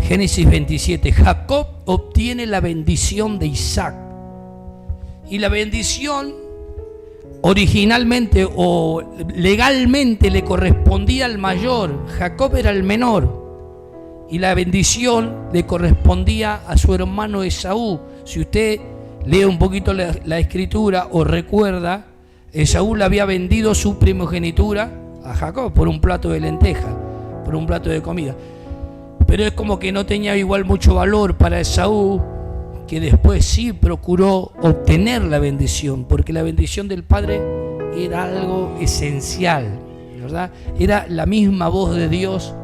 Génesis 27. Jacob obtiene la bendición de Isaac. Y la bendición originalmente o legalmente le correspondía al mayor. Jacob era el menor. Y la bendición le correspondía a su hermano Esaú. Si usted lee un poquito la escritura o recuerda, Esaú le había vendido su primogenitura a Jacob por un plato de lenteja, por un plato de comida. Pero es como que no tenía igual mucho valor para Esaú, que después sí procuró obtener la bendición, porque la bendición del padre era algo esencial, ¿verdad? Era la misma voz de Dios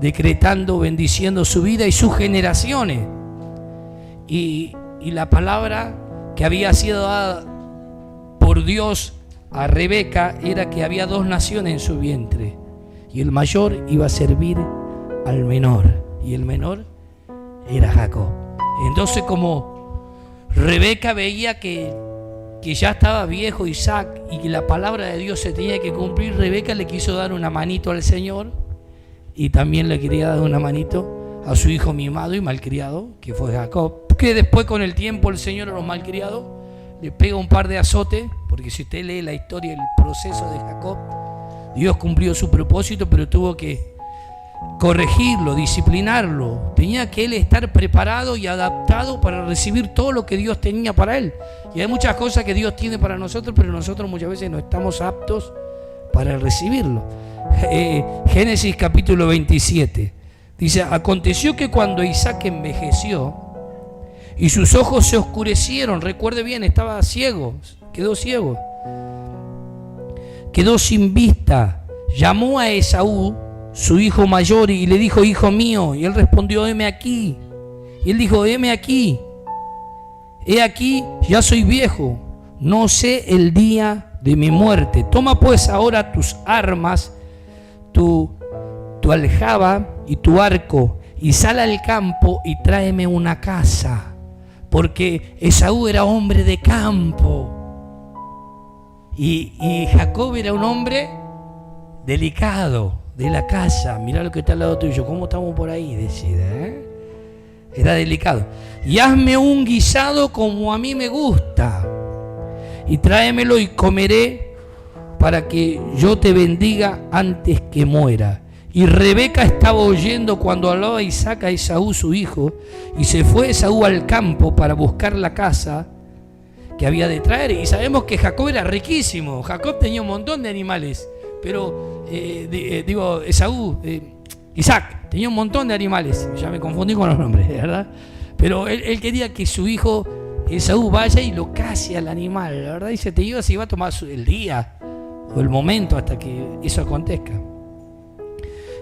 decretando, bendiciendo su vida y sus generaciones. Y la palabra que había sido dada por Dios a Rebeca era que había 2 naciones en su vientre, y el mayor iba a servir al menor, y el menor era Jacob. Entonces, como Rebeca veía que ya estaba viejo Isaac y que la palabra de Dios se tenía que cumplir, Rebeca le quiso dar una manito al Señor, y también le quería dar una manito a su hijo mimado y malcriado, que fue Jacob, que después con el tiempo el Señor a los malcriados le pega un par de azotes, porque si usted lee la historia, el proceso de Jacob, Dios cumplió su propósito, pero tuvo que corregirlo, disciplinarlo. Tenía que él estar preparado y adaptado para recibir todo lo que Dios tenía para él. Y hay muchas cosas que Dios tiene para nosotros, pero nosotros muchas veces no estamos aptos para recibirlo. Génesis capítulo 27 dice: aconteció que cuando Isaac envejeció y sus ojos se oscurecieron, recuerde bien, estaba ciego, quedó ciego, quedó sin vista, llamó a Esaú, su hijo mayor, y le dijo: hijo mío. Y él respondió: heme aquí. Y él dijo: heme aquí. He aquí, ya soy viejo, no sé el día de mi muerte. Toma pues ahora tus armas, tu aljaba y tu arco, y sal al campo y tráeme una caza. Porque Esaú era hombre de campo y Jacob era un hombre delicado, de la casa. Mirá lo que está al lado tuyo, cómo estamos por ahí, decide, Era delicado. Y hazme un guisado como a mí me gusta, y tráemelo y comeré, para que yo te bendiga antes que muera. Y Rebeca estaba oyendo cuando hablaba Isaac a Esaú su hijo, y se fue Esaú al campo para buscar la caza que había de traer. Y sabemos que Jacob era riquísimo. Jacob tenía un montón de animales, pero Isaac tenía un montón de animales. Ya me confundí con los nombres, ¿verdad? Pero él quería que su hijo Esaú vaya y lo case al animal, ¿verdad? Y se iba a tomar el día o el momento hasta que eso acontezca.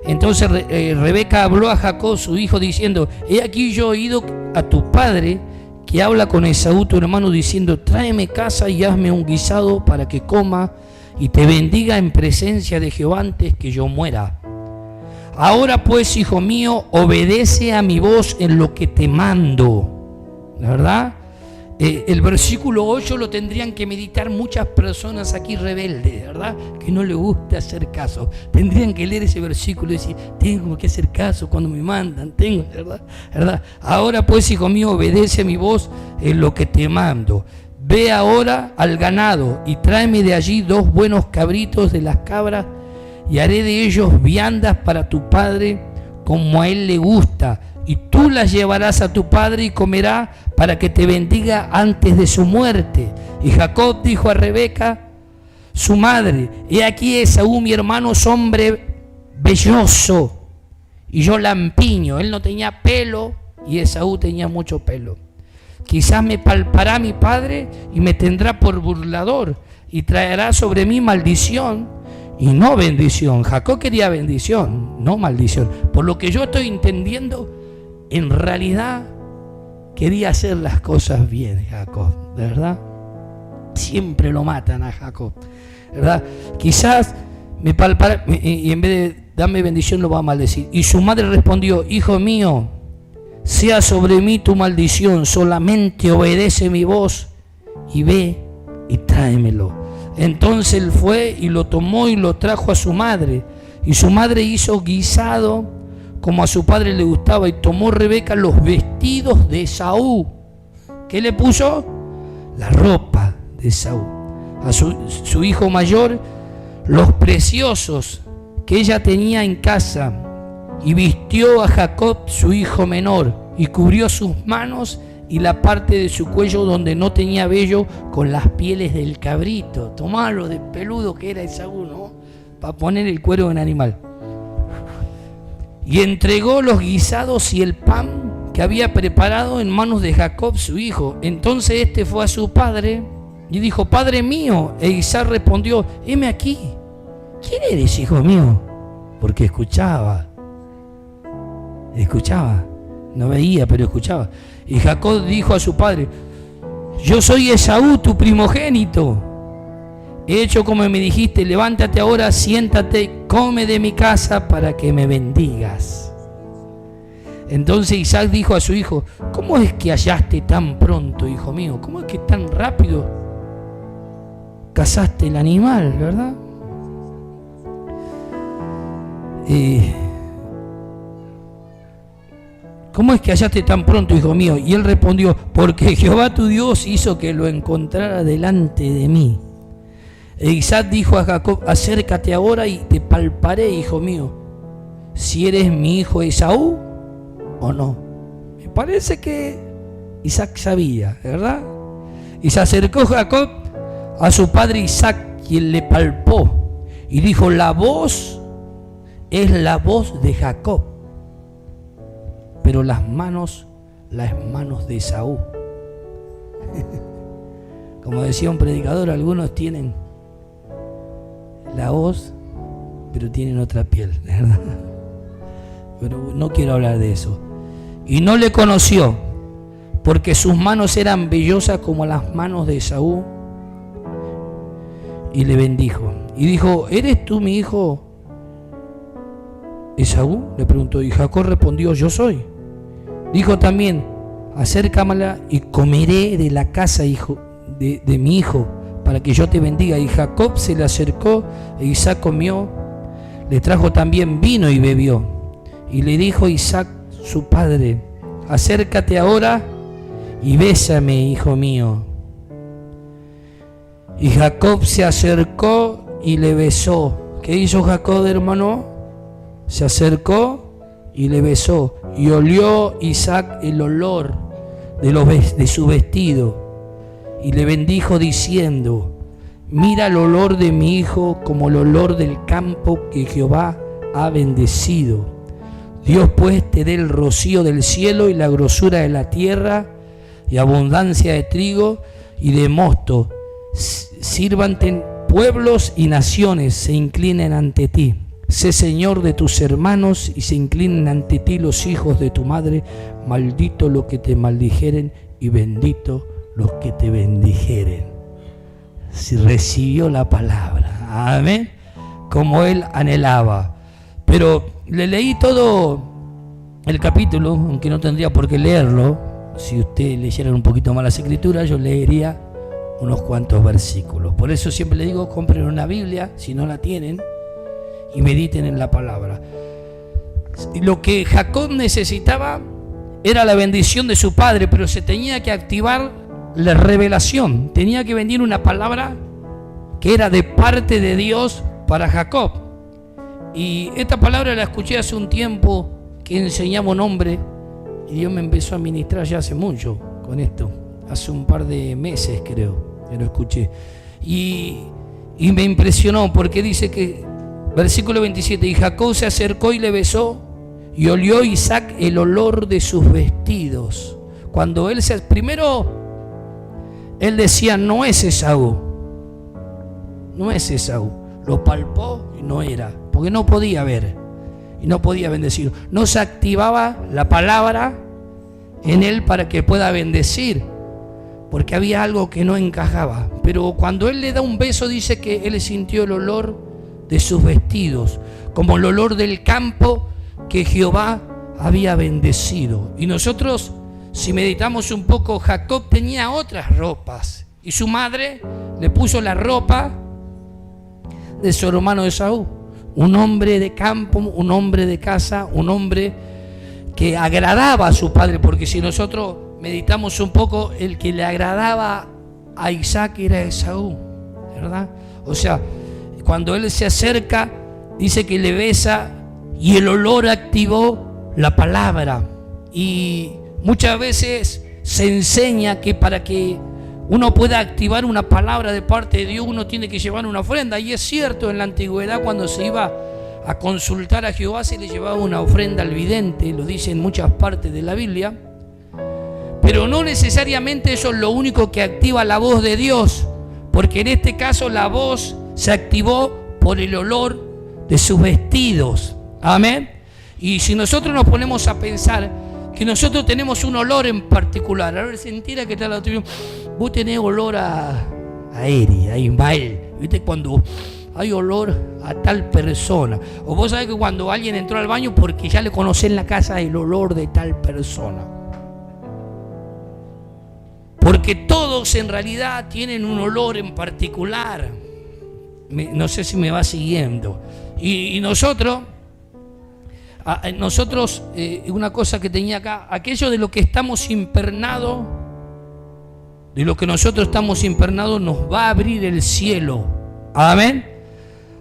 Entonces Rebeca habló a Jacob su hijo diciendo: he aquí yo he oído a tu padre que habla con Esaú tu hermano diciendo: tráeme caza y hazme un guisado para que coma y te bendiga en presencia de Jehová antes que yo muera. Ahora pues, hijo mío, obedece a mi voz en lo que te mando. ¿La verdad? El versículo 8 lo tendrían que meditar muchas personas aquí rebeldes, ¿verdad? Que no les gusta hacer caso. Tendrían que leer ese versículo y decir: tengo que hacer caso cuando me mandan, ¿verdad? Ahora pues, hijo mío, obedece mi voz en lo que te mando. Ve ahora al ganado y tráeme de allí 2 buenos cabritos de las cabras, y haré de ellos viandas para tu padre como a él le gusta. Y tú las llevarás a tu padre y comerá, para que te bendiga antes de su muerte. Y Jacob dijo a Rebeca, su madre: he aquí Esaú mi hermano es hombre velloso y yo lampiño. Él no tenía pelo y Esaú tenía mucho pelo. Quizás me palpará mi padre y me tendrá por burlador y traerá sobre mí maldición y no bendición. Jacob quería bendición, no maldición. Por lo que yo estoy entendiendo, en realidad quería hacer las cosas bien Jacob, ¿verdad? Siempre lo matan a Jacob, ¿verdad? Quizás me palpará y en vez de darme bendición lo va a maldecir. Y su madre respondió: hijo mío, sea sobre mí tu maldición, solamente obedece mi voz y ve y tráemelo. Entonces él fue y lo tomó y lo trajo a su madre, y su madre hizo guisado como a su padre le gustaba, y tomó Rebeca los vestidos de Esaú. ¿Qué le puso? La ropa de Esaú. A su hijo mayor, los preciosos que ella tenía en casa, y vistió a Jacob su hijo menor, y cubrió sus manos y la parte de su cuello donde no tenía vello con las pieles del cabrito. Tomá lo de peludo que era Esaú, ¿no? Para poner el cuero en animal. Y entregó los guisados y el pan que había preparado en manos de Jacob su hijo. Entonces este fue a su padre y dijo: Padre mío. E Isaac respondió: heme aquí. ¿Quién eres, hijo mío? Porque escuchaba, no veía, pero escuchaba. Y Jacob dijo a su padre: yo soy Esaú, tu primogénito. He hecho como me dijiste, levántate ahora, siéntate, come de mi casa para que me bendigas. Entonces Isaac dijo a su hijo: ¿cómo es que hallaste tan pronto, hijo mío? ¿Cómo es que tan rápido cazaste el animal, verdad? ¿Cómo es que hallaste tan pronto, hijo mío? Y él respondió: porque Jehová tu Dios hizo que lo encontrara delante de mí. E Isaac dijo a Jacob: acércate ahora y te palparé, hijo mío, si eres mi hijo Esaú o no. Me parece que Isaac sabía, ¿verdad? Y se acercó Jacob a su padre Isaac, quien le palpó, y dijo: la voz es la voz de Jacob, pero las manos de Esaú. Como decía un predicador, algunos tienen la voz, pero tienen otra piel, ¿verdad? Pero no quiero hablar de eso. Y no le conoció, porque sus manos eran vellosas como las manos de Esaú. Y le bendijo. Y dijo: ¿eres tú mi hijo Esaú? Le preguntó. Y Jacob respondió: yo soy. Dijo también: acércamela y comeré de la casa, hijo, de mi hijo, para que yo te bendiga. Y Jacob se le acercó, e Isaac comió, le trajo también vino y bebió. Y le dijo Isaac su padre: acércate ahora y bésame, hijo mío. Y Jacob se acercó y le besó. ¿Qué hizo Jacob, hermano? Se acercó y le besó. Y olió Isaac el olor de su vestido. Y le bendijo diciendo: mira el olor de mi hijo como el olor del campo que Jehová ha bendecido. Dios pues te dé el rocío del cielo y la grosura de la tierra y abundancia de trigo y de mosto. Sírvante pueblos y naciones se inclinen ante ti. Sé Señor de tus hermanos y se inclinen ante ti los hijos de tu madre. Maldito los que te maldijeren y bendito los que te bendijeren. Si recibió la palabra, amén, como él anhelaba. Pero le leí todo el capítulo, aunque no tendría por qué leerlo. Si usted leyera un poquito más las escrituras, yo leería unos cuantos versículos. Por eso siempre le digo: compren una Biblia si no la tienen y mediten en la palabra. Lo que Jacob necesitaba era la bendición de su padre, pero se tenía que activar la revelación. Tenía que venir una palabra que era de parte de Dios para Jacob. Y esta palabra la escuché hace un tiempo que enseñaba un hombre, y Dios me empezó a ministrar ya hace mucho con esto. Hace un par de meses creo que lo escuché. Y me impresionó porque dice que, versículo 27, y Jacob se acercó y le besó, y olió Isaac el olor de sus vestidos. Cuando él primero él decía: no es Esaú, no es Esaú. Lo palpó y no era, porque no podía ver y no podía bendecir. No se activaba la palabra en él para que pueda bendecir, porque había algo que no encajaba. Pero cuando él le da un beso, dice que él sintió el olor de sus vestidos, como el olor del campo que Jehová había bendecido. Y nosotros, si meditamos un poco, Jacob tenía otras ropas y su madre le puso la ropa de su hermano Esaú. un hombre de campo, un hombre de casa, un hombre que agradaba a su padre, porque si nosotros meditamos un poco, el que le agradaba a Isaac era Esaú, ¿verdad? O sea, cuando él se acerca, dice que le besa y el olor activó la palabra. Y muchas veces se enseña que para que uno pueda activar una palabra de parte de Dios, uno tiene que llevar una ofrenda. Y es cierto, en la antigüedad, cuando se iba a consultar a Jehová, se le llevaba una ofrenda al vidente, lo dice en muchas partes de la Biblia. Pero no necesariamente eso es lo único que activa la voz de Dios, porque en este caso la voz se activó por el olor de sus vestidos. Amén. Y si nosotros nos ponemos a pensar que nosotros tenemos un olor en particular, a ver, sentir que está la otra, vos tenés olor a Eri, a Ismael, ¿viste? Cuando hay olor a tal persona, o vos sabés que cuando alguien entró al baño porque ya le conocés en la casa el olor de tal persona, porque todos en realidad tienen un olor en particular. No sé si me va siguiendo. Y nosotros, una cosa que tenía acá, aquello de lo que estamos impernados, de lo que nosotros estamos impernados, nos va a abrir el cielo. Amén.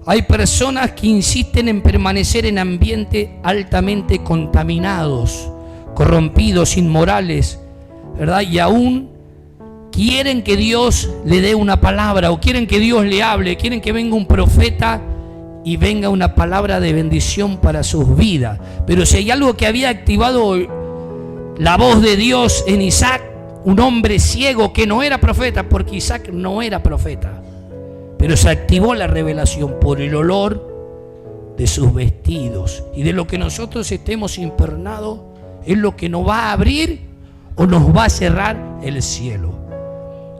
Hay personas que insisten en permanecer en ambientes altamente contaminados, corrompidos, inmorales, ¿verdad? Y aún quieren que Dios le dé una palabra, o quieren que Dios le hable, quieren que venga un profeta y venga una palabra de bendición para sus vidas. Pero si hay algo que había activado la voz de Dios en Isaac, un hombre ciego que no era profeta, porque Isaac no era profeta, pero se activó la revelación por el olor de sus vestidos. Y de lo que nosotros estemos impernados es lo que nos va a abrir o nos va a cerrar el cielo.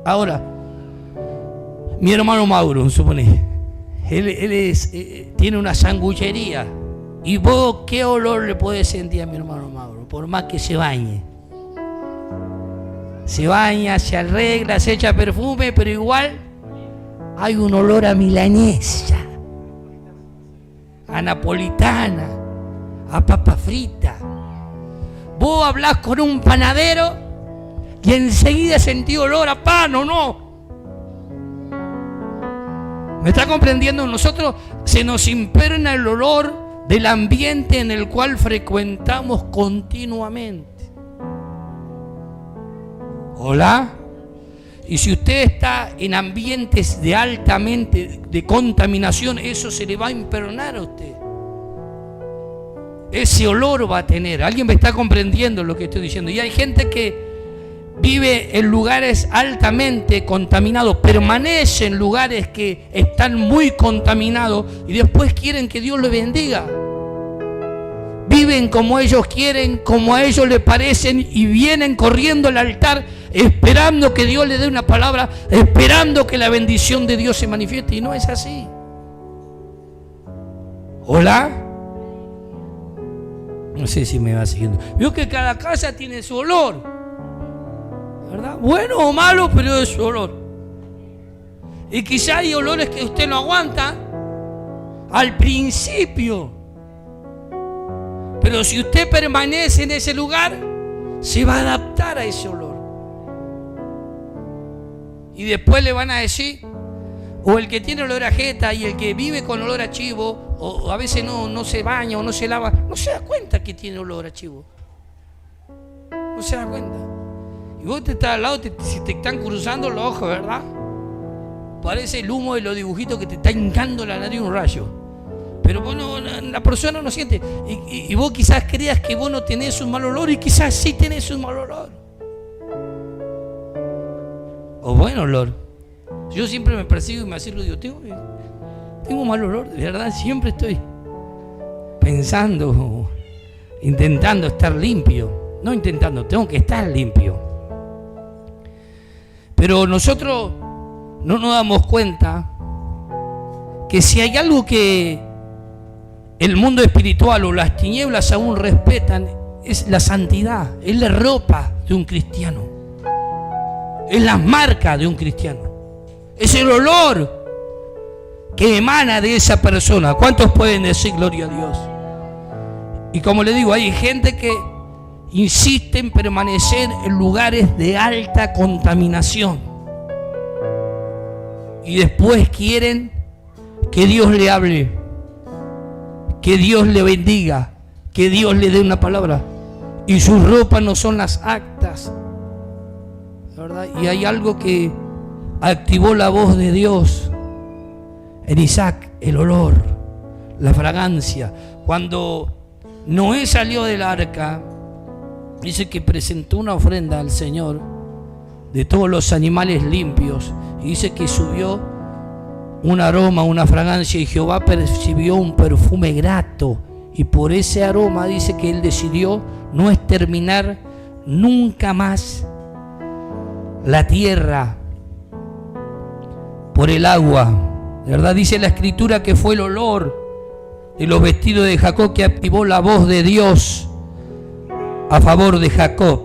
Ahora, mi hermano Mauro, supone, él tiene una sanguchería. ¿Y vos qué olor le podés sentir a mi hermano Mauro? Por más que se bañe. Se baña, se arregla, se echa perfume, pero igual hay un olor a milanesa, a napolitana, a papa frita. Vos hablás con un panadero y enseguida sentí olor a pan, ¿o no? ¿Me está comprendiendo? Nosotros se nos imperna el olor del ambiente en el cual frecuentamos continuamente. ¿Hola? Y si usted está en ambientes de altamente de contaminación, eso se le va a impernar a usted. Ese olor va a tener. ¿Alguien me está comprendiendo lo que estoy diciendo? Y hay gente que vive en lugares altamente contaminados, permanece en lugares que están muy contaminados y después quieren que Dios le bendiga. Viven como ellos quieren, como a ellos les parecen, y vienen corriendo al altar esperando que Dios le dé una palabra, esperando que la bendición de Dios se manifieste, y no es así. ¿Hola? No sé si me va siguiendo. Veo que cada casa tiene su olor, ¿verdad? Bueno o malo, pero es su olor. Y quizá hay olores que usted no aguanta al principio, pero si usted permanece en ese lugar, se va a adaptar a ese olor. Y después le van a decir, o el que tiene olor a jeta y el que vive con olor a chivo, o a veces no se baña o no se lava, no se da cuenta que tiene olor a chivo. No se da cuenta. Y vos te estás al lado, si te están cruzando los ojos, ¿verdad? Parece el humo de los dibujitos que te está hincando la nariz un rayo. Pero vos no, la persona no siente. Y vos quizás creas que vos no tenés un mal olor, y quizás sí tenés un mal olor. O buen olor. Yo siempre me persigo y me acerco y digo, tengo mal olor, de verdad. Siempre estoy pensando, intentando estar limpio. No intentando, tengo que estar limpio. Pero nosotros no nos damos cuenta que si hay algo que el mundo espiritual o las tinieblas aún respetan, es la santidad, es la ropa de un cristiano, es las marcas de un cristiano, es el olor que emana de esa persona. ¿Cuántos pueden decir gloria a Dios? Y como le digo, hay gente que insiste en permanecer en lugares de alta contaminación y después quieren que Dios le hable, que Dios le bendiga, que Dios le dé una palabra, y sus ropas no son las actas, ¿verdad? Y hay algo que activó la voz de Dios en Isaac: el olor, la fragancia. Cuando Noé salió del arca, dice que presentó una ofrenda al Señor de todos los animales limpios, y dice que subió un aroma, una fragancia, y Jehová percibió un perfume grato, y por ese aroma dice que él decidió no exterminar nunca más la tierra por el agua, ¿verdad? Dice la Escritura que fue el olor de los vestidos de Jacob que activó la voz de Dios a favor de Jacob.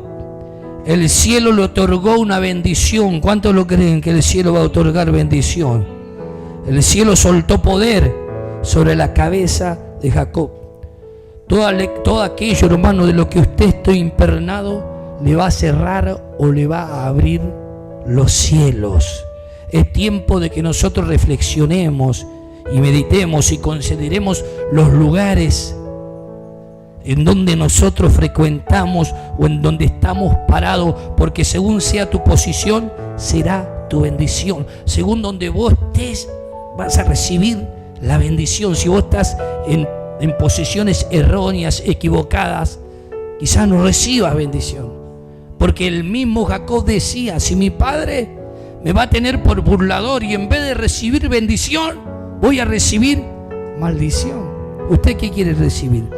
El cielo le otorgó una bendición. ¿Cuántos lo creen que el cielo va a otorgar bendición? El cielo soltó poder sobre la cabeza de Jacob. Todo aquello, hermano, de lo que usted esté impregnado, le va a cerrar o le va a abrir los cielos. Es tiempo de que nosotros reflexionemos y meditemos y consideremos los lugares en donde nosotros frecuentamos o en donde estamos parados, porque según sea tu posición, será tu bendición. Según donde vos estés, vas a recibir la bendición. Si vos estás en posiciones erróneas, equivocadas, quizás no recibas bendición. Porque el mismo Jacob decía: si mi padre me va a tener por burlador y en vez de recibir bendición, voy a recibir maldición. ¿Usted qué quiere recibir?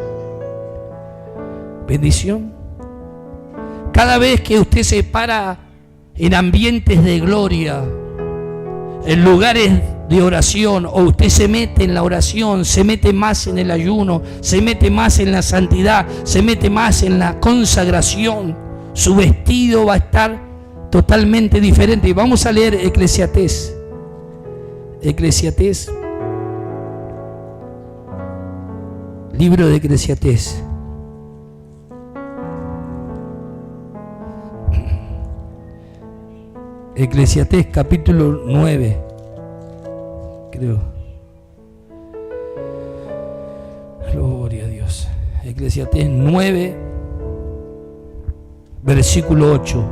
¿Bendición? Cada vez que usted se para en ambientes de gloria, en lugares de oración, o usted se mete en la oración, se mete más en el ayuno, se mete más en la santidad, se mete más en la consagración, su vestido va a estar totalmente diferente. Y vamos a leer Eclesiastés. Eclesiastés, libro de Eclesiastés. Eclesiastés capítulo 9, creo. Gloria a Dios. Eclesiastés 9, versículo 8.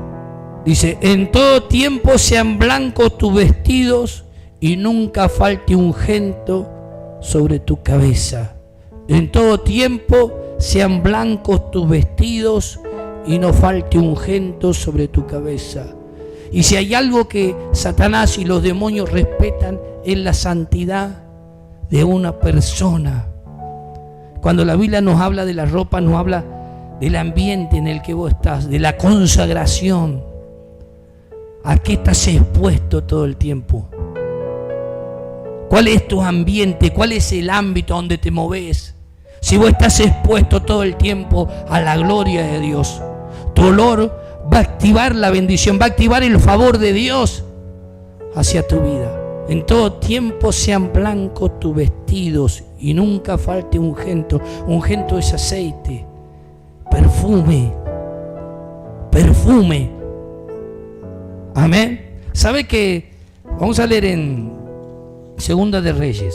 Dice: en todo tiempo sean blancos tus vestidos y nunca falte ungüento sobre tu cabeza. En todo tiempo sean blancos tus vestidos y no falte ungüento sobre tu cabeza. Y si hay algo que Satanás y los demonios respetan, es la santidad de una persona. Cuando la Biblia nos habla de la ropa, nos habla del ambiente en el que vos estás, de la consagración. ¿A qué estás expuesto todo el tiempo? ¿Cuál es tu ambiente? ¿Cuál es el ámbito donde te moves? Si vos estás expuesto todo el tiempo a la gloria de Dios, tu olor va a activar la bendición, va a activar el favor de Dios hacia tu vida. En todo tiempo sean blancos tus vestidos y nunca falte ungüento. Ungüento es aceite, perfume. Amén. ¿Sabe que? Vamos a leer en Segunda de Reyes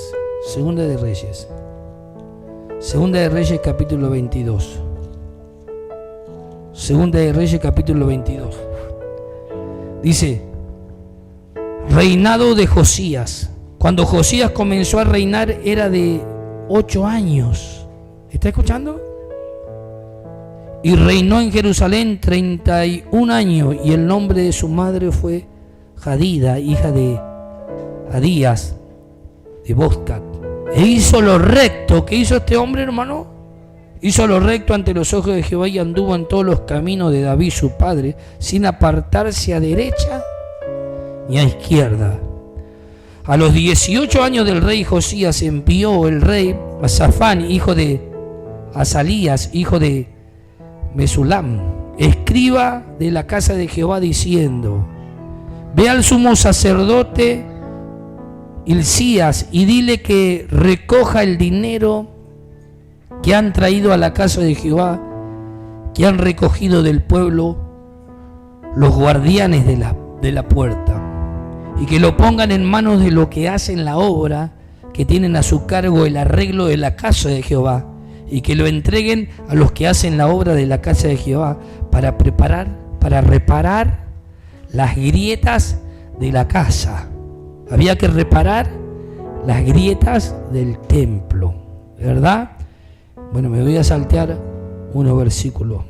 capítulo 22. Segunda de Reyes capítulo 22. Dice: reinado de Josías. Cuando Josías comenzó a reinar era de 8 años. ¿Está escuchando? Y reinó en Jerusalén 31 años, y el nombre de su madre fue Jadida, hija de Adías de Boscat. E hizo lo recto. ¿Qué hizo este hombre, hermano? Hizo lo recto ante los ojos de Jehová y anduvo en todos los caminos de David su padre, sin apartarse a derecha ni a izquierda. A los 18 años del rey Josías envió el rey a Safán, hijo de Asalías, hijo de Mesulam, escriba de la casa de Jehová, diciendo: ve al sumo sacerdote Hilcías, y dile que recoja el dinero que han traído a la casa de Jehová, que han recogido del pueblo los guardianes de la puerta, y que lo pongan en manos de los que hacen la obra, que tienen a su cargo el arreglo de la casa de Jehová, y que lo entreguen a los que hacen la obra de la casa de Jehová para reparar las grietas de la casa. Había que reparar las grietas del templo, ¿verdad? Bueno, me voy a saltear unos versículos.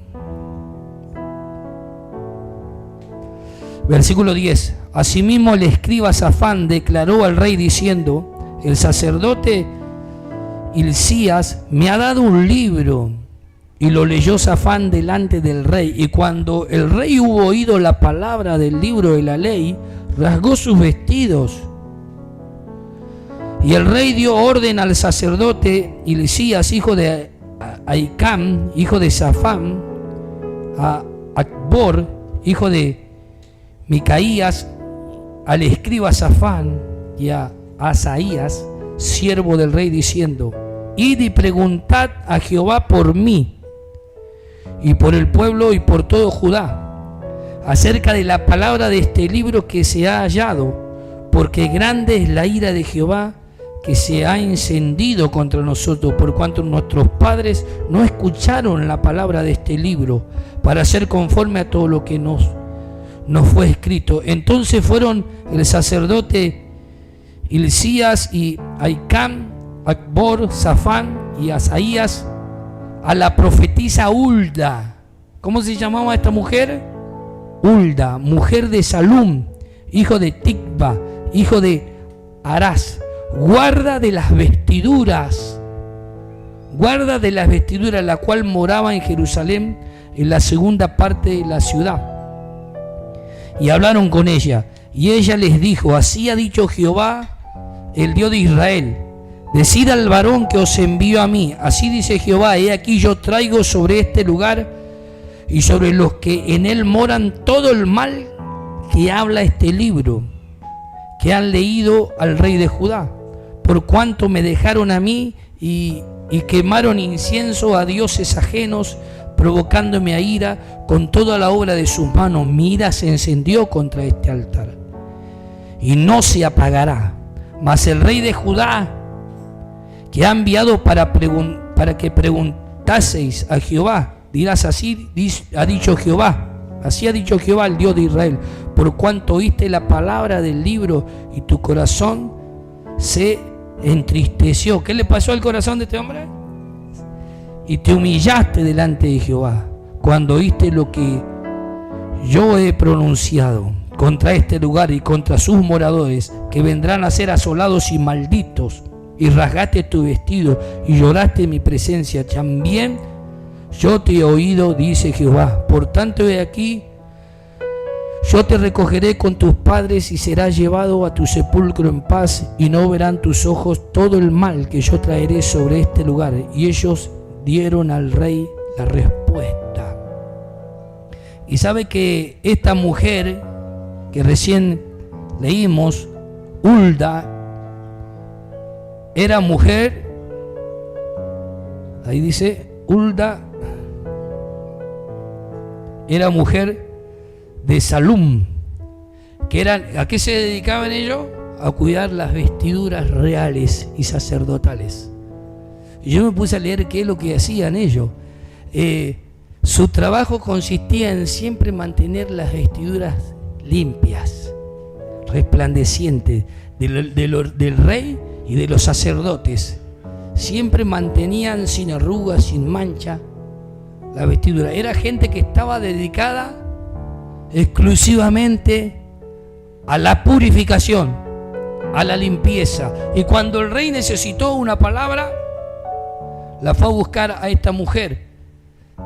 Versículo 10. Asimismo el escriba Safán declaró al rey diciendo: el sacerdote Hilcías me ha dado un libro. Y lo leyó Safán delante del rey. Y cuando el rey hubo oído la palabra del libro de la ley, rasgó sus vestidos. Y el rey dio orden al sacerdote Hilcías, hijo de Ahicam, hijo de Safán, a Acbor, hijo de Micaías, al escriba Safán y a Asaías, siervo del rey, diciendo: id y preguntad a Jehová por mí y por el pueblo y por todo Judá acerca de la palabra de este libro que se ha hallado, porque grande es la ira de Jehová que se ha encendido contra nosotros, por cuanto nuestros padres no escucharon la palabra de este libro para hacer conforme a todo lo que nos fue escrito. Entonces fueron el sacerdote Hilcías y Ahicam, Acbor, Safán y Asaías a la profetisa Hulda. ¿Cómo se llamaba esta mujer? Hulda, mujer de Salum, hijo de Tikva, hijo de Arás, guarda de las vestiduras, la cual moraba en Jerusalén, en la segunda parte de la ciudad. Y hablaron con ella, y ella les dijo: así ha dicho Jehová, el Dios de Israel: decid al varón que os envió a mí, así dice Jehová, he aquí yo traigo sobre este lugar y sobre los que en él moran todo el mal que habla este libro, que han leído al rey de Judá, por cuanto me dejaron a mí y quemaron incienso a dioses ajenos, provocándome a ira con toda la obra de sus manos. Mi ira se encendió contra este altar y no se apagará. Mas el rey de Judá, que ha enviado para que preguntaseis a Jehová, dirás: así ha dicho Jehová, así ha dicho Jehová, el Dios de Israel, por cuanto oíste la palabra del libro y tu corazón se entristeció. ¿Qué le pasó al corazón de este hombre? Y te humillaste delante de Jehová cuando oíste lo que yo he pronunciado contra este lugar y contra sus moradores, que vendrán a ser asolados y malditos, y rasgaste tu vestido y lloraste en mi presencia. También yo te he oído, dice Jehová. Por tanto, he aquí, yo te recogeré con tus padres y serás llevado a tu sepulcro en paz, y no verán tus ojos todo el mal que yo traeré sobre este lugar. Y ellos dieron al rey la respuesta. Y sabe que esta mujer que recién leímos, Hulda, era mujer, ahí dice, Hulda era mujer de Salum, que eran, ¿a qué se dedicaban ellos? A cuidar las vestiduras reales y sacerdotales. Y yo me puse a leer qué es lo que hacían ellos. Su trabajo consistía en siempre mantener las vestiduras limpias, resplandecientes, del rey y de los sacerdotes. Siempre mantenían sin arrugas, sin mancha, la vestidura. Era gente que estaba dedicada exclusivamente a la purificación, a la limpieza. Y cuando el rey necesitó una palabra, la fue a buscar a esta mujer,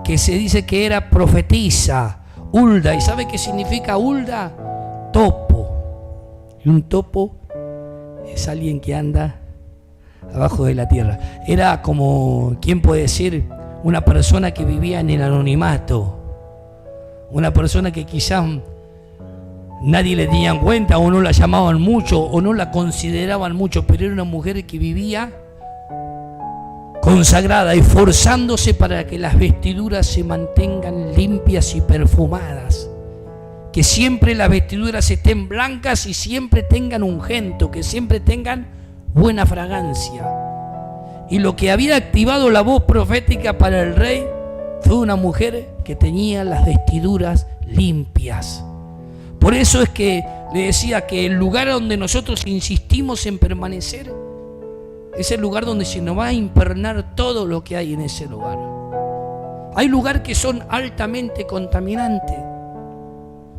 que se dice que era profetisa, Hulda. ¿Y sabe qué significa Hulda? Topo. Y un topo es alguien que anda abajo de la tierra. Era como, ¿quién puede decir? Una persona que vivía en el anonimato. Una persona que quizás nadie le tenía en cuenta, o no la llamaban mucho, o no la consideraban mucho, pero era una mujer que vivía consagrada, esforzándose para que las vestiduras se mantengan limpias y perfumadas, que siempre las vestiduras estén blancas y siempre tengan ungüento, que siempre tengan buena fragancia. Y lo que había activado la voz profética para el rey fue una mujer que tenía las vestiduras limpias. Por eso es que le decía que el lugar donde nosotros insistimos en permanecer es el lugar donde se nos va a impernar todo lo que hay en ese lugar. Hay lugares que son altamente contaminantes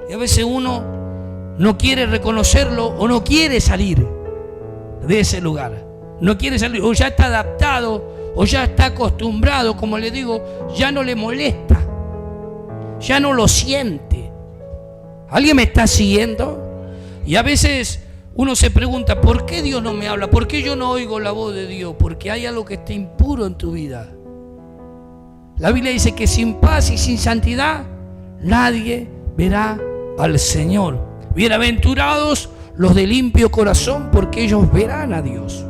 y a veces uno no quiere reconocerlo o no quiere salir de ese lugar. No quiere salir, o ya está adaptado, o ya está acostumbrado, como le digo, ya no le molesta, ya no lo siente. ¿Alguien me está siguiendo? Y a veces uno se pregunta, ¿por qué Dios no me habla? ¿Por qué yo no oigo la voz de Dios? Porque hay algo que está impuro en tu vida. La Biblia dice que sin paz y sin santidad nadie verá al Señor. Bienaventurados los de limpio corazón, porque ellos verán a Dios.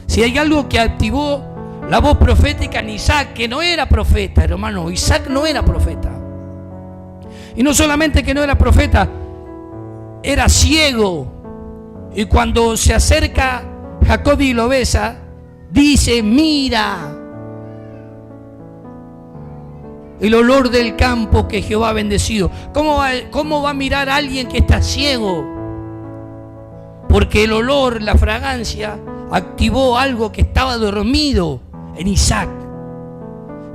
Si hay algo que activó la voz profética en Isaac, que no era profeta, hermano, Isaac no era profeta. Y no solamente que no era profeta, era ciego. Y cuando se acerca Jacob y lo besa, dice, mira el olor del campo que Jehová ha bendecido. ¿Cómo va a mirar a alguien que está ciego? Porque el olor, la fragancia, activó algo que estaba dormido en Isaac.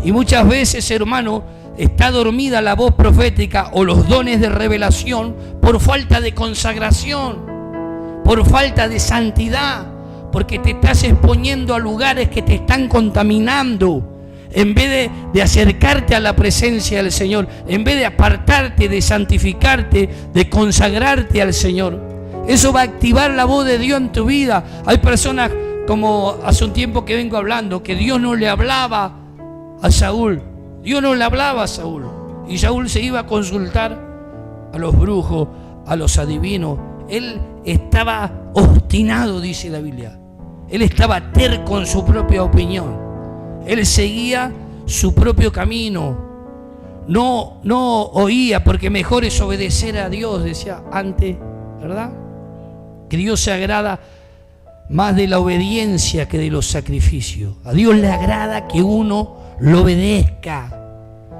Y muchas veces, hermano, está dormida la voz profética o los dones de revelación por falta de consagración, por falta de santidad, porque te estás exponiendo a lugares que te están contaminando. En vez de acercarte a la presencia del Señor, en vez de apartarte, de santificarte, de consagrarte al Señor, eso va a activar la voz de Dios en tu vida. Hay personas, como hace un tiempo que vengo hablando, que Dios no le hablaba a Saúl. Dios no le hablaba a Saúl. Y Saúl se iba a consultar a los brujos, a los adivinos. Él estaba obstinado, dice la Biblia. Él estaba terco en su propia opinión. Él seguía su propio camino. No oía, porque mejor es obedecer a Dios, decía antes, ¿verdad? Que Dios se agrada más de la obediencia que de los sacrificios. A Dios le agrada que uno lo obedezca.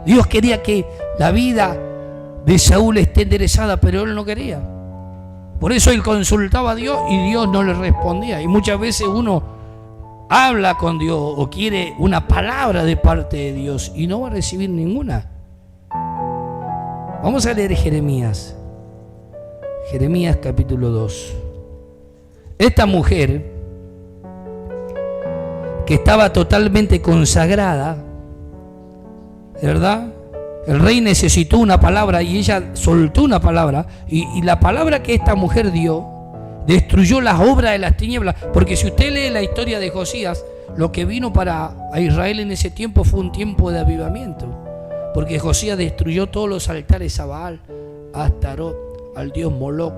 Dios quería que la vida de Saúl esté enderezada, pero él no quería. Por eso él consultaba a Dios y Dios no le respondía. Y muchas veces uno habla con Dios o quiere una palabra de parte de Dios y no va a recibir ninguna. Vamos a leer Jeremías. Jeremías capítulo 2. Esta mujer, que estaba totalmente consagrada, ¿verdad? El rey necesitó una palabra y ella soltó una palabra, y la palabra que esta mujer dio destruyó las obras de las tinieblas. Porque si usted lee la historia de Josías, lo que vino para a Israel en ese tiempo fue un tiempo de avivamiento, porque Josías destruyó todos los altares a Baal, a Astarot, al dios Moloc,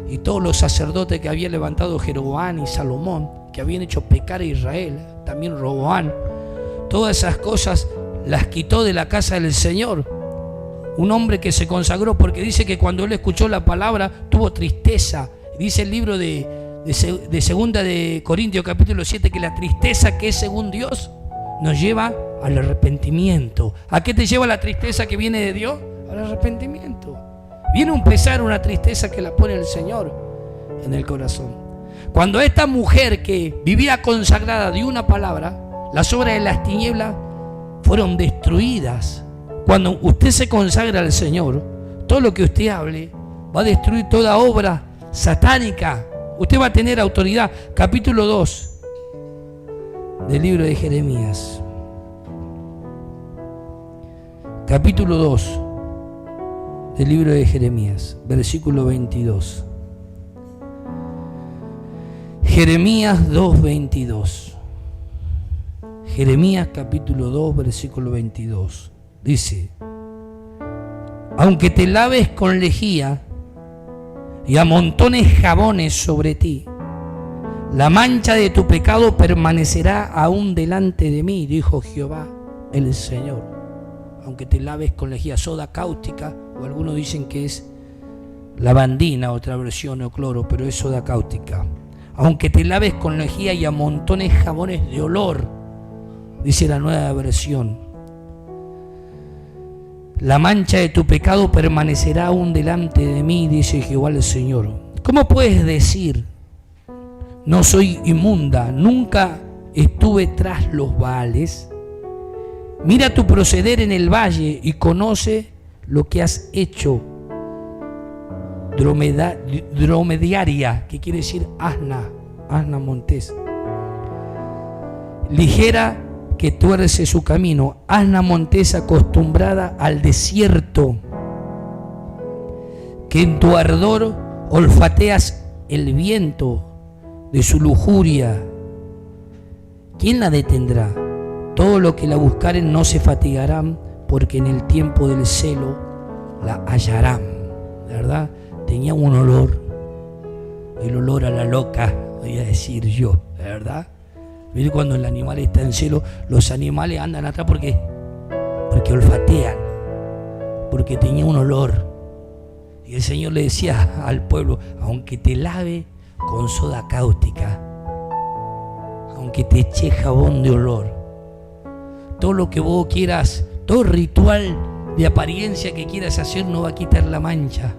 y todos los sacerdotes que había levantado Jeroboam y Salomón, que habían hecho pecar a Israel, también Roboam. Todas esas cosas las quitó de la casa del Señor. Un hombre que se consagró, porque dice que cuando él escuchó la palabra tuvo tristeza. Dice el libro de segunda de Corintios capítulo 7 que la tristeza que es según Dios nos lleva al arrepentimiento. ¿A qué te lleva la tristeza que viene de Dios? Al arrepentimiento. Viene un pesar, una tristeza que la pone el Señor en el corazón. Cuando esta mujer que vivía consagrada dio una palabra, las obras de las tinieblas fueron destruidas. Cuando usted se consagra al Señor, todo lo que usted hable va a destruir toda obra satánica. Usted va a tener autoridad. Capítulo 2 del libro de Jeremías. Capítulo 2 del libro de Jeremías, versículo 22. Jeremías 2:22. Jeremías capítulo 2, versículo 22. Dice: aunque te laves con lejía y amontones jabones sobre ti. La mancha de tu pecado permanecerá aún delante de mí, dijo Jehová el Señor. Aunque te laves con lejía, soda cáustica, o algunos dicen que es lavandina, otra versión, o cloro, pero es soda cáustica. Aunque te laves con lejía y amontones jabones de olor, dice la nueva versión. La mancha de tu pecado permanecerá aún delante de mí, dice Jehová el Señor. ¿Cómo puedes decir, no soy inmunda, nunca estuve tras los Baales? Mira tu proceder en el valle y conoce lo que has hecho. Dromediaria, que quiere decir asna montés. Ligera que tuerce su camino, asna montés acostumbrada al desierto, que en tu ardor olfateas el viento de su lujuria. ¿Quién la detendrá? Todo lo que la buscaren no se fatigarán, porque en el tiempo del celo la hallarán. ¿Verdad? Tenía un olor, el olor a la loca, voy a decir yo, ¿verdad? ¿Ves? Cuando el animal está en celo, los animales andan atrás porque olfatean, porque tenía un olor. Y el Señor le decía al pueblo, aunque te lave con soda cáustica, aunque te eche jabón de olor, todo lo que vos quieras, todo ritual de apariencia que quieras hacer no va a quitar la mancha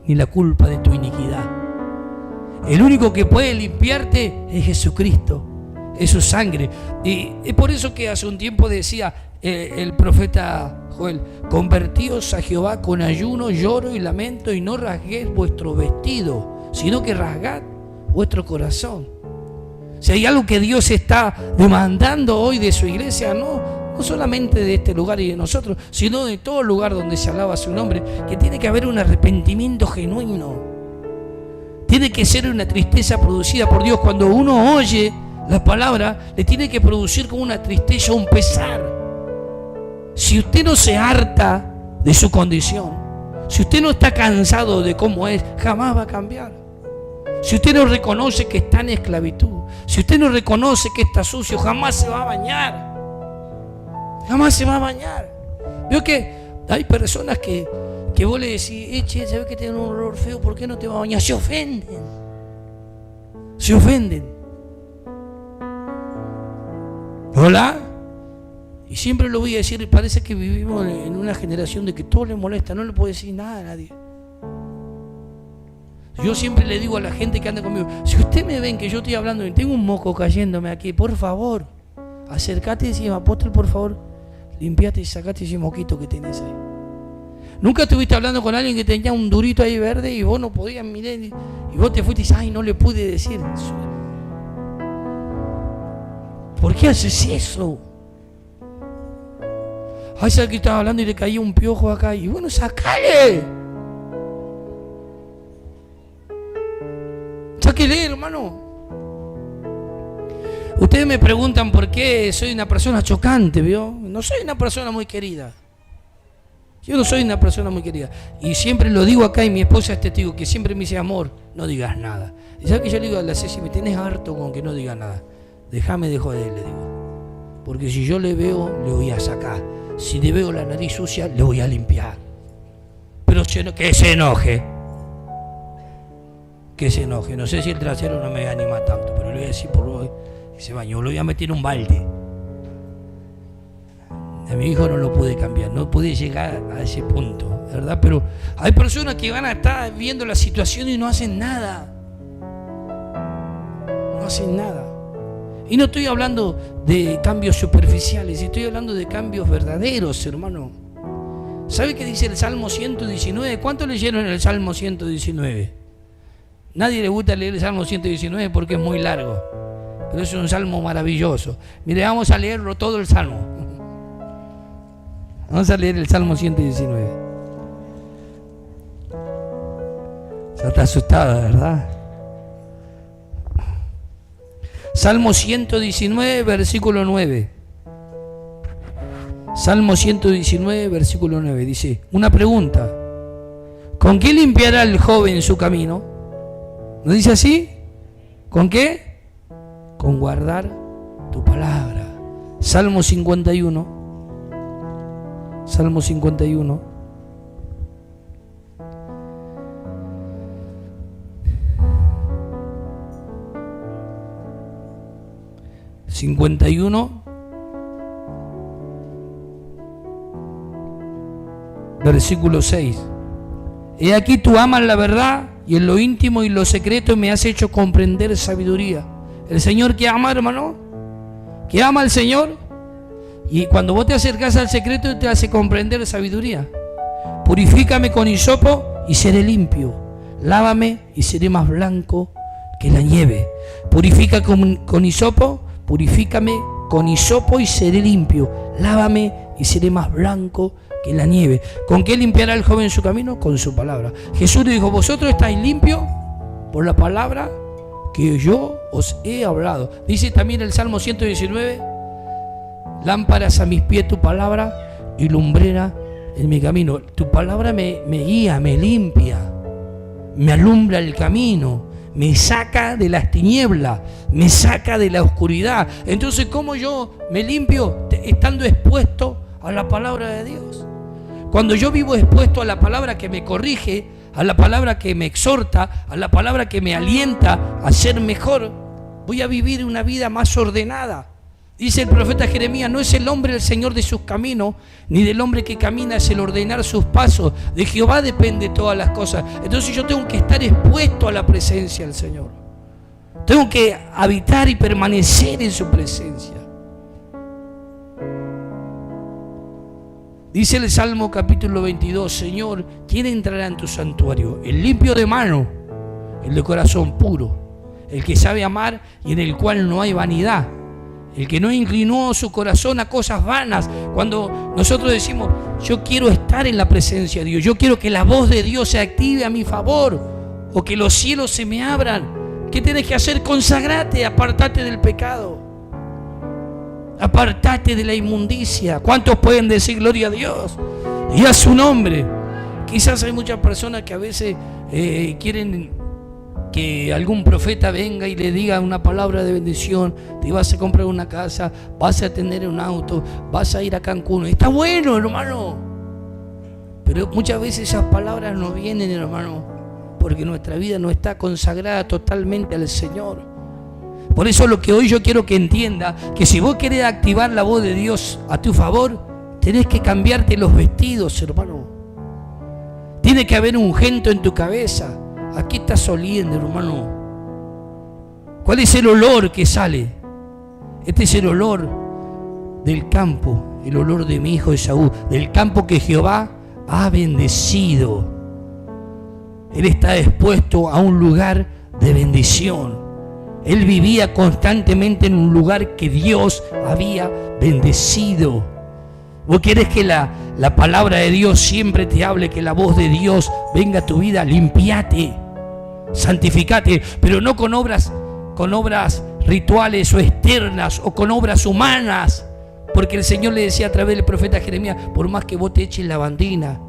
ni la culpa de tu iniquidad. El único que puede limpiarte es Jesucristo, es su sangre. Y es por eso que hace un tiempo decía el profeta Joel, convertíos a Jehová con ayuno, lloro y lamento, y no rasguéis vuestro vestido, sino que rasgad vuestro corazón. Si hay algo que Dios está demandando hoy de su iglesia, no solamente de este lugar y de nosotros, sino de todo lugar donde se alaba su nombre, que tiene que haber un arrepentimiento genuino. Tiene que ser una tristeza producida por Dios. Cuando uno oye la palabra, le tiene que producir como una tristeza, un pesar. Si usted no se harta de su condición, si usted no está cansado de cómo es, jamás va a cambiar. Si usted no reconoce que está en esclavitud, si usted no reconoce que está sucio, jamás se va a bañar. Jamás se va a bañar. Veo que hay personas que vos le decís, che, ¿sabes que tienen un olor feo? ¿Por qué no te vas a bañar? Se ofenden. Se ofenden. ¿Hola? Y siempre lo voy a decir, parece que vivimos en una generación de que todo le molesta, no le puedo decir nada a nadie. Yo siempre le digo a la gente que anda conmigo, si usted me ven que yo estoy hablando y tengo un moco cayéndome aquí, por favor, acércate y decime, apóstol, por favor, limpiate y sacate ese moquito que tenés ahí. Nunca estuviste hablando con alguien que tenía un durito ahí verde y vos no podías mirar y vos te fuiste y dices, ay, no le pude decir. ¿Por qué haces eso? Ay, sabes que estaba hablando y le caía un piojo acá y bueno, sacale. Sáquele, hermano. Ustedes me preguntan por qué soy una persona chocante, ¿vio? No soy una persona muy querida. Yo no soy una persona muy querida. Y siempre lo digo acá y mi esposa es testigo, que siempre me dice, amor, no digas nada. Y ¿sabes que yo le digo a la Ceci? Me tenés harto con que no diga nada. Déjame de joder, le digo. Porque si yo le veo, le voy a sacar. Si le veo la nariz sucia, le voy a limpiar. Pero que se enoje. Que se enoje. No sé si el trasero no me anima tanto, pero le voy a decir por hoy que se bañó. Lo voy a meter en un balde. A mi hijo no lo pude cambiar, no pude llegar a ese punto, ¿verdad? Pero hay personas que van a estar viendo la situación y no hacen nada. No hacen nada. Y no estoy hablando de cambios superficiales, estoy hablando de cambios verdaderos, hermano. ¿Sabe qué dice el Salmo 119? ¿Cuánto leyeron el Salmo 119? Nadie le gusta leer el Salmo 119 porque es muy largo, pero es un salmo maravilloso. Mire, vamos a leerlo todo el Salmo. Vamos a leer el Salmo 119. Ya está asustada, ¿verdad? Salmo 119, versículo 9. Salmo 119, versículo 9. Dice, una pregunta. ¿Con qué limpiará el joven su camino? ¿No dice así? ¿Con qué? Con guardar tu palabra. Salmo 51. Salmo 51. Versículo 6. He aquí tú amas la verdad y en lo íntimo y lo secreto me has hecho comprender sabiduría. El Señor que ama, hermano, que ama al Señor, y cuando vos te acercás al secreto te hace comprender sabiduría. Purifícame con hisopo y seré limpio. Lávame y seré más blanco que la nieve. Purifica con hisopo, purifícame con hisopo y seré limpio. Lávame y seré más blanco que la nieve. ¿Con qué limpiará el joven su camino? Con su palabra. Jesús le dijo, vosotros estáis limpios por la palabra que yo os he hablado. Dice también el Salmo 119, lámparas a mis pies tu palabra y lumbrera en mi camino. Tu palabra me guía, me limpia, me alumbra el camino, me saca de las tinieblas, me saca de la oscuridad. Entonces, ¿cómo yo me limpio? Estando expuesto a la palabra de Dios. Cuando yo vivo expuesto a la palabra que me corrige, a la palabra que me exhorta, a la palabra que me alienta a ser mejor, voy a vivir una vida más ordenada. Dice el profeta Jeremías, no es el hombre el señor de sus caminos, ni del hombre que camina es el ordenar sus pasos. De Jehová depende todas las cosas. Entonces yo tengo que estar expuesto a la presencia del Señor. Tengo que habitar y permanecer en su presencia. Dice el Salmo capítulo 22, Señor, ¿quién entrará en tu santuario? El limpio de mano, el de corazón puro, el que sabe amar y en el cual no hay vanidad, el que no inclinó su corazón a cosas vanas. Cuando nosotros decimos, yo quiero estar en la presencia de Dios, yo quiero que la voz de Dios se active a mi favor, o que los cielos se me abran, ¿qué tienes que hacer? Consagrate, apartate del pecado. Apartate de la inmundicia. ¿Cuántos pueden decir gloria a Dios y a su nombre? Quizás hay muchas personas que a veces quieren que algún profeta venga y le diga una palabra de bendición. Te vas a comprar una casa, vas a tener un auto, vas a ir a Cancún. Está bueno, hermano, pero muchas veces esas palabras no vienen, hermano, porque nuestra vida no está consagrada totalmente al Señor. Por eso lo que hoy yo quiero que entienda, que si vos querés activar la voz de Dios a tu favor, tenés que cambiarte los vestidos, hermano. Tiene que haber un ungüento en tu cabeza. ¿A qué estás oliendo, hermano? ¿Cuál es el olor que sale? Este es el olor del campo, el olor de mi hijo Esaú, del campo que Jehová ha bendecido. Él está expuesto a un lugar de bendición. Él vivía constantemente en un lugar que Dios había bendecido. ¿Vos querés que la palabra de Dios siempre te hable, que la voz de Dios venga a tu vida? Limpiate, santificate, pero no con obras rituales o externas o con obras humanas. Porque el Señor le decía a través del profeta Jeremías, por más que vos te eches lavandina,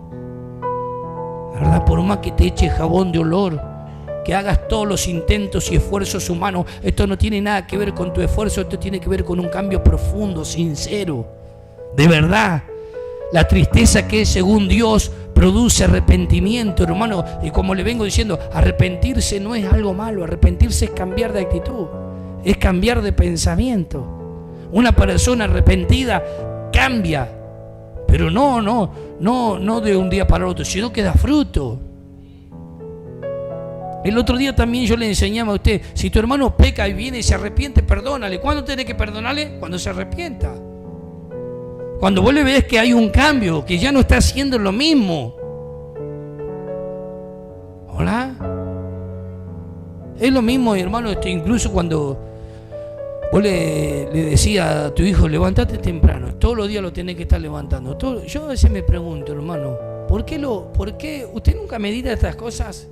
¿verdad? Por más que te eches jabón de olor, que hagas todos los intentos y esfuerzos humanos, esto no tiene nada que ver con tu esfuerzo, esto tiene que ver con un cambio profundo, sincero, de verdad. La tristeza que según Dios produce arrepentimiento, hermano, y como le vengo diciendo, arrepentirse no es algo malo, arrepentirse es cambiar de actitud, es cambiar de pensamiento. Una persona arrepentida cambia, pero no de un día para otro, sino que da fruto. El otro día también yo le enseñaba a usted, si tu hermano peca y viene y se arrepiente, perdónale. ¿Cuándo tenés que perdonarle? Cuando se arrepienta. Cuando vos le ves que hay un cambio, que ya no está haciendo lo mismo. ¿Hola? Es lo mismo, hermano, incluso cuando vos le decía a tu hijo, levántate temprano, todos los días lo tenés que estar levantando. Yo a veces me pregunto, hermano, ¿por qué usted nunca medita estas cosas?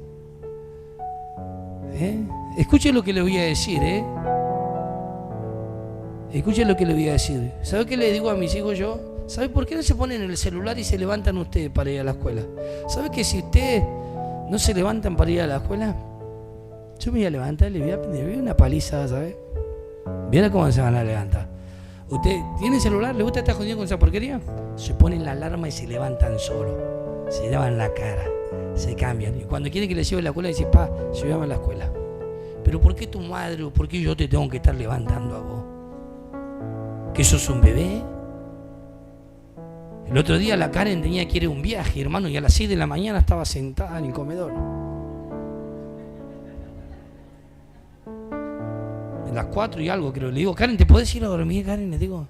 Escuche lo que le voy a decir, Escuche lo que le voy a decir. ¿Sabe qué le digo a mis hijos yo? ¿Sabe por qué no se ponen en el celular y se levantan ustedes para ir a la escuela? ¿Sabe que si ustedes no se levantan para ir a la escuela, Yo me voy a levantar y le voy a prender una paliza, ¿sabes? Mira cómo se van a levantar. ¿Usted tiene celular? ¿Le gusta estar jodido con esa porquería? Se ponen la alarma y se levantan solos. Se lavan la cara, se cambian. Y cuando quieren que le lleve a la escuela, dicen, pa, llévame a la escuela. Pero ¿por qué tu madre o por qué yo te tengo que estar levantando a vos? ¿Que sos un bebé? El otro día la Karen tenía que ir a un viaje, hermano, y a las 6 de la mañana estaba sentada en el comedor. En las 4 y algo, creo. Le digo, Karen, ¿te podés ir a dormir, Karen? Le digo,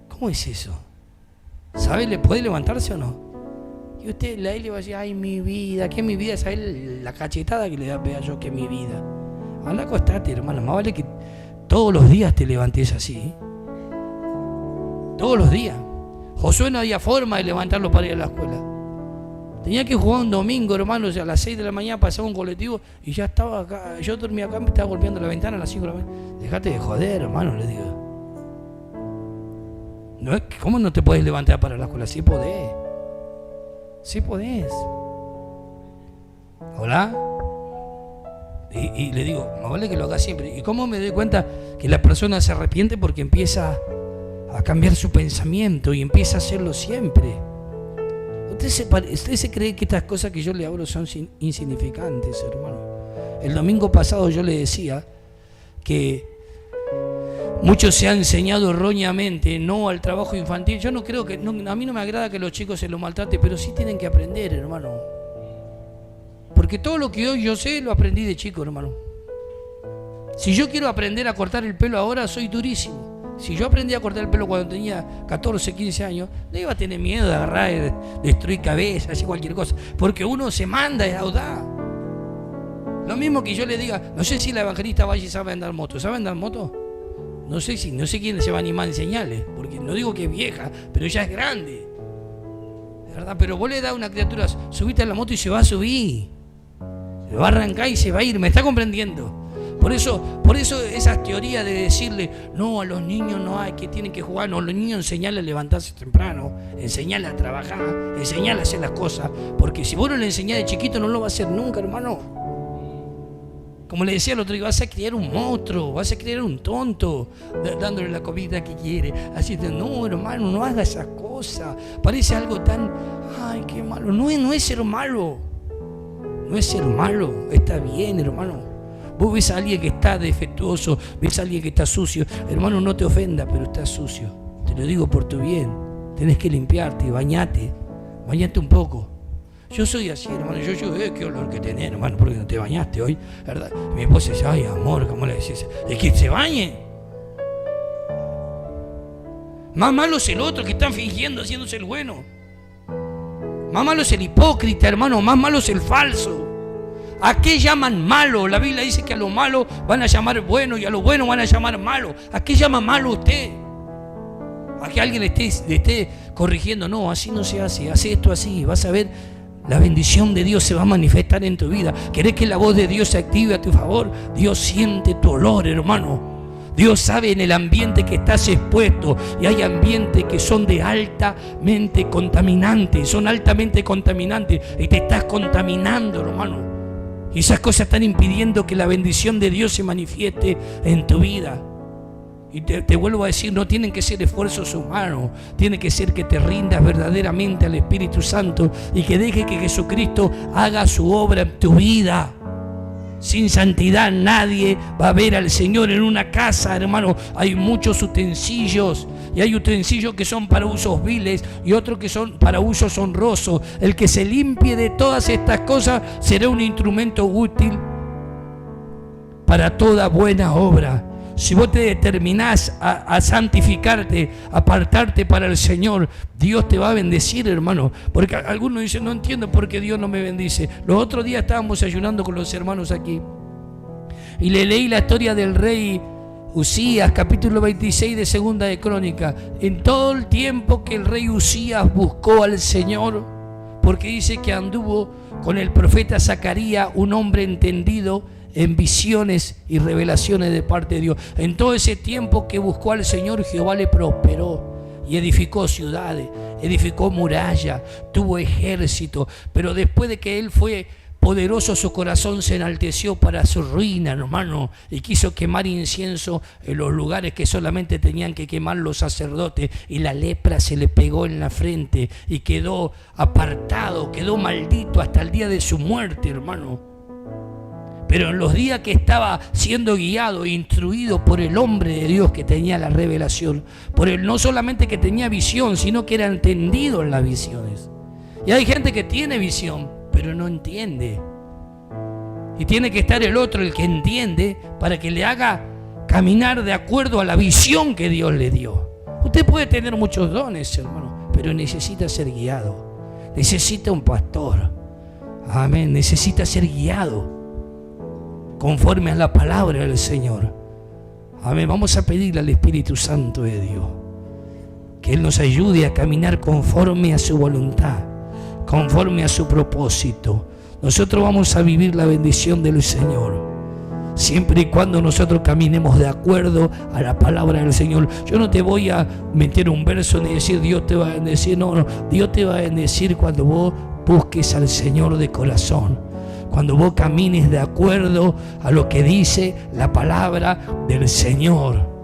¿cómo es eso? ¿Sabe? ¿Le puede levantarse o no? Y usted, la él le va a decir, ay, mi vida, ¿qué es mi vida? ¿Sabe la cachetada que le da a yo que es mi vida? Anda a acostarte, hermano. Más vale que todos los días te levantes así, ¿eh? Todos los días. Josué no había forma de levantarlo para ir a la escuela. Tenía que jugar un domingo, hermano, o sea, a las 6 de la mañana pasaba un colectivo y ya estaba acá. Yo dormía acá, me estaba golpeando la ventana a las 5 de la mañana. Dejate de joder, hermano, le digo. No, ¿cómo no te podés levantar para la escuela? Sí podés. Sí podés. ¿Hola? Y le digo, más vale que lo haga siempre. ¿Y cómo me doy cuenta que la persona se arrepiente? Porque empieza a cambiar su pensamiento y empieza a hacerlo siempre. Usted se cree que estas cosas que yo le hablo son insignificantes, hermano. El domingo pasado yo le decía que muchos se han enseñado erróneamente no al trabajo infantil. Yo no creo que, no, a mí no me agrada que los chicos se los maltraten, pero sí tienen que aprender, hermano. Porque todo lo que hoy yo sé lo aprendí de chico, hermano. Si yo quiero aprender a cortar el pelo ahora, soy durísimo. Si yo aprendí a cortar el pelo cuando tenía 14, 15 años, no iba a tener miedo de agarrar, de destruir cabezas, hacer cualquier cosa. Porque uno se manda, es audaz. Lo mismo que yo le diga, no sé si la evangelista Valle sabe andar moto. ¿Sabe andar moto? No sé quién se va a animar a enseñarle. Porque no digo que es vieja, pero ya es grande. ¿Verdad? Pero vos le das a una criatura, subite a la moto y se va a subir. Se va a arrancar y se va a ir. ¿Me está comprendiendo? Por eso esas teorías de decirle, no, a los niños no hay, que tienen que jugar, no, a los niños enseñarles a levantarse temprano, enseñarles a trabajar, enseñarles a hacer las cosas, porque si vos no le enseñás de chiquito no lo va a hacer nunca, hermano. Como le decía el otro día, vas a criar un monstruo, vas a criar un tonto, dándole la comida que quiere, así de, no, hermano, no haga esas cosas, parece algo tan, ay, qué malo, no es ser malo, no es ser malo, está bien, hermano. Vos ves a alguien que está defectuoso, ves a alguien que está sucio, hermano, no te ofenda, pero está sucio. Te lo digo por tu bien. Tenés que limpiarte, bañate un poco. Yo soy así, hermano. Qué olor que tenés, hermano, porque no te bañaste hoy, ¿verdad? Mi esposa dice, ay, amor, ¿cómo le decís? Es que se bañe. Más malo es el otro que están fingiendo, haciéndose el bueno. Más malo es el hipócrita, hermano. Más malo es el falso. ¿A qué llaman malo? La Biblia dice que a lo malo van a llamar bueno y a lo bueno van a llamar malo. ¿A qué llama malo usted? ¿A que alguien le esté corrigiendo? No, así no se hace. Hace esto así. Vas a ver, la bendición de Dios se va a manifestar en tu vida. ¿Querés que la voz de Dios se active a tu favor? Dios siente tu olor, hermano. Dios sabe en el ambiente que estás expuesto, y hay ambientes que son de altamente contaminantes, son altamente contaminantes y te estás contaminando, hermano. Y esas cosas están impidiendo que la bendición de Dios se manifieste en tu vida. Y te vuelvo a decir, no tienen que ser esfuerzos humanos, tiene que ser que te rindas verdaderamente al Espíritu Santo y que deje que Jesucristo haga su obra en tu vida. Sin santidad nadie va a ver al Señor en una casa, hermano. Hay muchos utensilios y hay utensilios que son para usos viles y otros que son para usos honrosos. El que se limpie de todas estas cosas será un instrumento útil para toda buena obra. Si vos te determinás a santificarte, a apartarte para el Señor, Dios te va a bendecir, hermano. Porque algunos dicen, no entiendo por qué Dios no me bendice. Los otros días estábamos ayunando con los hermanos aquí y le leí la historia del rey Usías, capítulo 26 de Segunda de Crónica. En todo el tiempo que el rey Usías buscó al Señor, porque dice que anduvo con el profeta Zacarías, un hombre entendido en visiones y revelaciones de parte de Dios. En todo ese tiempo que buscó al Señor, Jehová le prosperó y edificó ciudades, edificó murallas, tuvo ejército. Pero después de que él fue poderoso su corazón se enalteció para su ruina, hermano, y quiso quemar incienso en los lugares que solamente tenían que quemar los sacerdotes, y la lepra se le pegó en la frente y quedó apartado, quedó maldito hasta el día de su muerte, hermano. Pero en los días que estaba siendo guiado e instruido por el hombre de Dios que tenía la revelación, por él no solamente que tenía visión, sino que era entendido en las visiones. Y hay gente que tiene visión, pero no entiende. Y tiene que estar el otro, el que entiende, para que le haga caminar de acuerdo a la visión que Dios le dio. Usted puede tener muchos dones, hermano, pero necesita ser guiado. Necesita un pastor. Amén. Necesita ser guiado conforme a la palabra del Señor. Amén. Vamos a pedirle al Espíritu Santo de Dios que Él nos ayude a caminar conforme a su voluntad, conforme a su propósito. Nosotros vamos a vivir la bendición del Señor siempre y cuando nosotros caminemos de acuerdo a la palabra del Señor. Yo no te voy a meter un verso ni decir Dios te va a bendecir. No, Dios te va a bendecir cuando vos busques al Señor de corazón, cuando vos camines de acuerdo a lo que dice la palabra del Señor,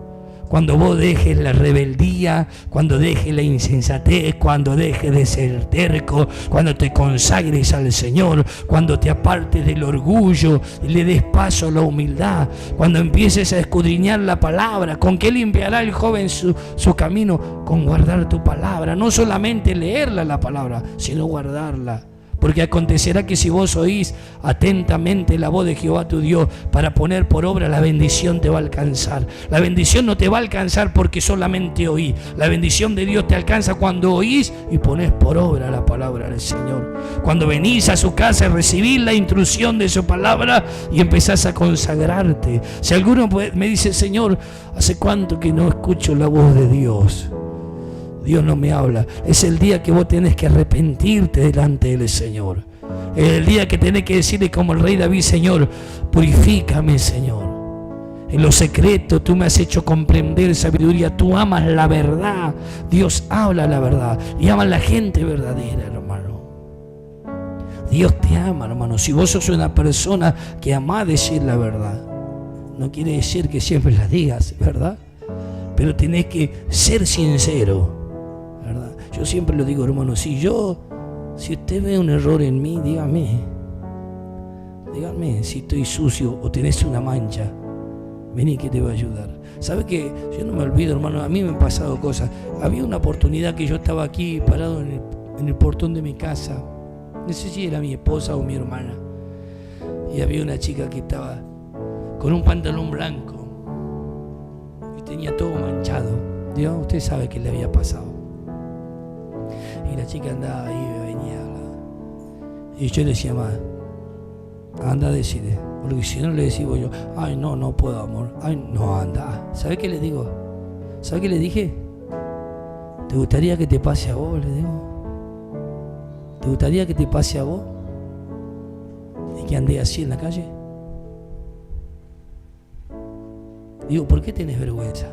cuando vos dejes la rebeldía, cuando dejes la insensatez, cuando dejes de ser terco, cuando te consagres al Señor, cuando te apartes del orgullo y le des paso a la humildad, cuando empieces a escudriñar la palabra. ¿Con qué limpiará el joven su camino? Con guardar tu palabra. No solamente leerla la palabra, sino guardarla. Porque acontecerá que si vos oís atentamente la voz de Jehová tu Dios para poner por obra, la bendición te va a alcanzar. La bendición no te va a alcanzar porque solamente oís. La bendición de Dios te alcanza cuando oís y pones por obra la palabra del Señor. Cuando venís a su casa y recibís la instrucción de su palabra y empezás a consagrarte. Si alguno me dice, Señor, ¿hace cuánto que no escucho la voz de Dios? Dios no me habla. Es el día que vos tenés que arrepentirte delante del Señor. Es el día que tenés que decirle como el rey David, Señor, purifícame, Señor. En lo secreto tú me has hecho comprender sabiduría. Tú amas la verdad. Dios habla la verdad y ama a la gente verdadera, hermano. Dios te ama, hermano. Si vos sos una persona que ama decir la verdad, no quiere decir que siempre la digas, ¿verdad? Pero tenés que ser sincero, ¿verdad? Yo siempre lo digo, hermano, si usted ve un error en mí, dígame si estoy sucio o tenés una mancha, vení que te voy a ayudar. ¿Sabe qué? Yo no me olvido, hermano, a mí me han pasado cosas. Había una oportunidad que yo estaba aquí parado en el portón de mi casa, no sé si era mi esposa o mi hermana, y había una chica que estaba con un pantalón blanco y tenía todo manchado. Dios, usted sabe qué le había pasado. Y la chica andaba ahí, venía. Y yo le decía, más, anda a decirle. Porque si no le decimos yo, ay, no puedo, amor. Ay, no, anda. ¿Sabe qué le digo? ¿Sabe qué le dije? ¿Te gustaría que te pase a vos? Le digo. ¿Te gustaría que te pase a vos? ¿Y que ande así en la calle? Digo, ¿por qué tenés vergüenza?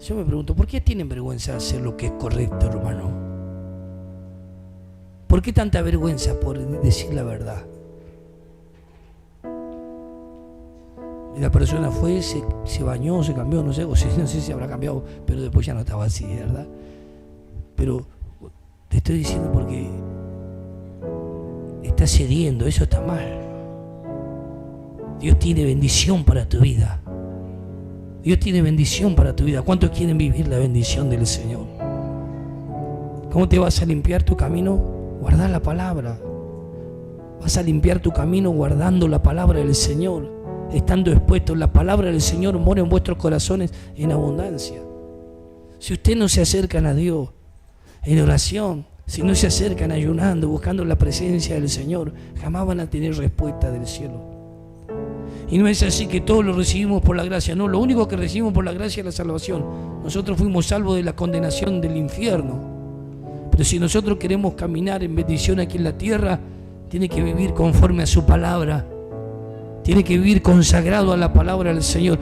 Yo me pregunto, ¿por qué tienen vergüenza de hacer lo que es correcto, hermano? ¿Por qué tanta vergüenza por decir la verdad? Y la persona fue, se bañó, se cambió, no sé si habrá cambiado, pero después ya no estaba así, ¿verdad? Pero te estoy diciendo porque estás cediendo, eso está mal. Dios tiene bendición para tu vida. Dios tiene bendición para tu vida. ¿Cuántos quieren vivir la bendición del Señor? ¿Cómo te vas a limpiar tu camino? Guardar la palabra. Vas a limpiar tu camino guardando la palabra del Señor, estando expuestos. La palabra del Señor mora en vuestros corazones en abundancia. Si ustedes no se acercan a Dios en oración, si no se acercan ayunando, buscando la presencia del Señor, jamás van a tener respuesta del cielo. Y no es así que todos lo recibimos por la gracia. No, lo único que recibimos por la gracia es la salvación. Nosotros fuimos salvos de la condenación del infierno. Pero si nosotros queremos caminar en bendición aquí en la tierra, tiene que vivir conforme a su palabra. Tiene que vivir consagrado a la palabra del Señor.